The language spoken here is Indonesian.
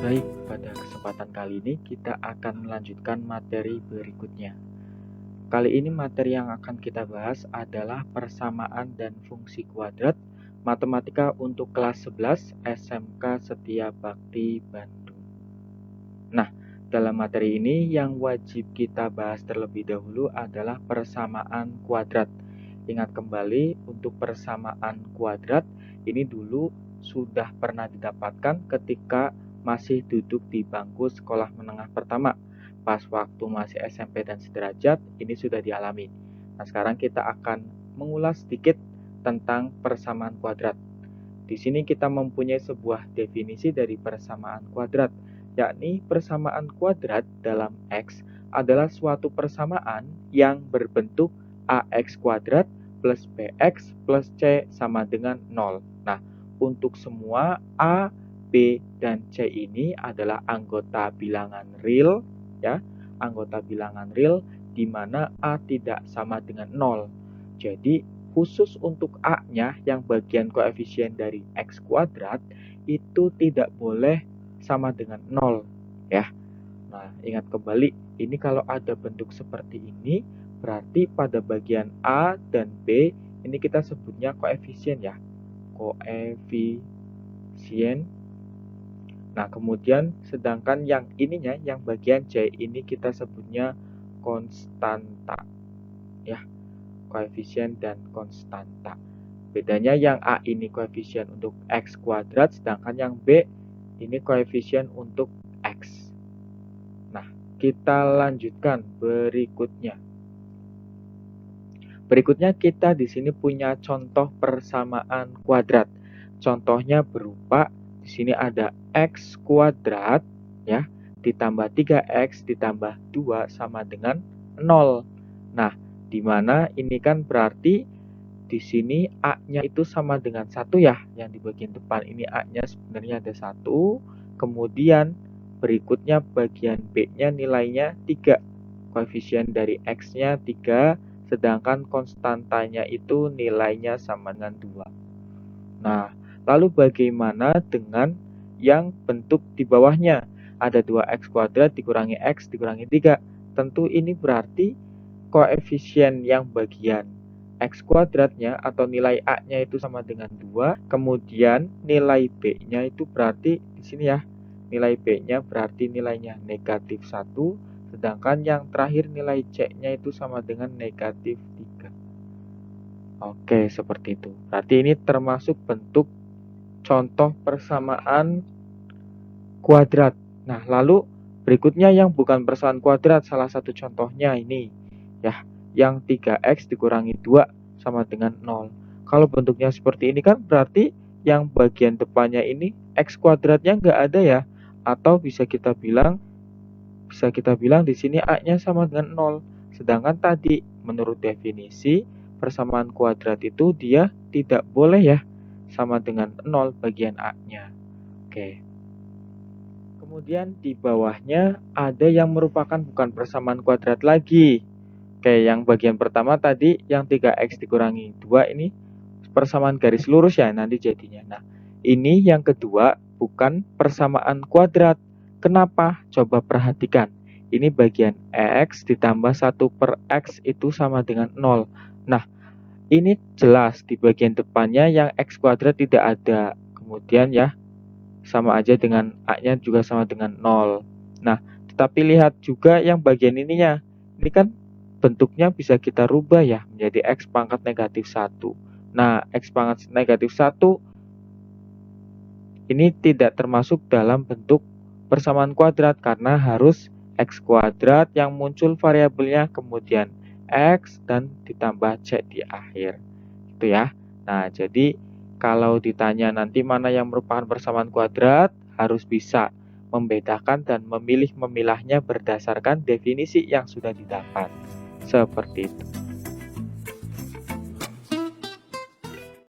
Baik, pada kesempatan kali ini kita akan melanjutkan materi berikutnya. Kali ini materi yang akan kita bahas adalah persamaan dan fungsi kuadrat matematika untuk kelas 11 SMK Setia Bakti Bandung. Nah, dalam materi ini yang wajib kita bahas terlebih dahulu adalah persamaan kuadrat. Ingat kembali, untuk persamaan kuadrat ini dulu sudah pernah didapatkan ketika masih duduk di bangku sekolah menengah pertama. Pas waktu masih SMP dan sederajat, ini sudah dialami. Nah, sekarang kita akan mengulas sedikit tentang persamaan kuadrat. Di sini kita mempunyai sebuah definisi dari persamaan kuadrat, yakni persamaan kuadrat dalam X adalah suatu persamaan yang berbentuk AX kuadrat plus BX plus C sama dengan 0. Nah, untuk semua A, B, dan C ini adalah anggota bilangan real, ya, anggota bilangan real di mana A tidak sama dengan 0. Jadi, khusus untuk A-nya yang bagian koefisien dari X kuadrat itu tidak boleh sama dengan 0, ya. Nah, ingat kembali, ini kalau ada bentuk seperti ini, berarti pada bagian A dan B, ini kita sebutnya koefisien ya. Koefisien. Nah, kemudian sedangkan yang ininya, yang bagian C ini kita sebutnya konstanta. Ya, koefisien dan konstanta. Bedanya yang A ini koefisien untuk X kuadrat, sedangkan yang B ini koefisien untuk X. Nah, kita lanjutkan berikutnya. Berikutnya kita di sini punya contoh persamaan kuadrat. Contohnya berupa di sini ada X kuadrat ya, ditambah 3X ditambah 2 sama dengan 0. Nah, di mana ini kan berarti di sini A-nya itu sama dengan 1 ya. Yang di bagian depan ini A-nya sebenarnya ada 1. Kemudian berikutnya bagian B-nya nilainya 3. Koefisien dari X-nya 3. Sedangkan konstantanya itu nilainya sama dengan 2. Nah, lalu bagaimana dengan yang bentuk di bawahnya? Ada 2X kuadrat dikurangi X dikurangi 3. Tentu ini berarti koefisien yang bagian X kuadratnya atau nilai A-nya itu sama dengan 2. Kemudian nilai B-nya itu berarti di sini ya. Nilai B-nya berarti nilainya negatif 1. Sedangkan yang terakhir nilai C-nya itu sama dengan negatif 3. Oke, seperti itu. Berarti ini termasuk bentuk contoh persamaan kuadrat. Nah, lalu berikutnya yang bukan persamaan kuadrat, salah satu contohnya ini. Ya, yang 3X dikurangi 2 sama dengan 0. Kalau bentuknya seperti ini kan berarti yang bagian depannya ini X kuadratnya nggak ada ya. Atau bisa kita bilang di sini A-nya sama dengan 0. Sedangkan tadi menurut definisi persamaan kuadrat itu dia tidak boleh ya sama dengan 0 bagian A-nya. Oke. Kemudian di bawahnya ada yang merupakan bukan persamaan kuadrat lagi. Oke, yang bagian pertama tadi yang 3X dikurangi 2 ini persamaan garis lurus ya nanti jadinya. Nah, ini yang kedua bukan persamaan kuadrat. Kenapa? Coba perhatikan. Ini bagian X ditambah 1 per X itu sama dengan 0. Nah, ini jelas di bagian depannya yang X kuadrat tidak ada. Kemudian ya, sama aja dengan A-nya juga sama dengan 0. Nah, tetapi lihat juga yang bagian ininya. Ini kan bentuknya bisa kita rubah ya menjadi X pangkat negatif 1. Nah, X pangkat negatif 1 ini tidak termasuk dalam bentuk persamaan kuadrat karena harus X kuadrat yang muncul variabelnya kemudian X dan ditambah C di akhir. Itu ya. Nah, jadi kalau ditanya nanti mana yang merupakan persamaan kuadrat, harus bisa membedakan dan memilih-memilahnya berdasarkan definisi yang sudah didapat. Seperti itu.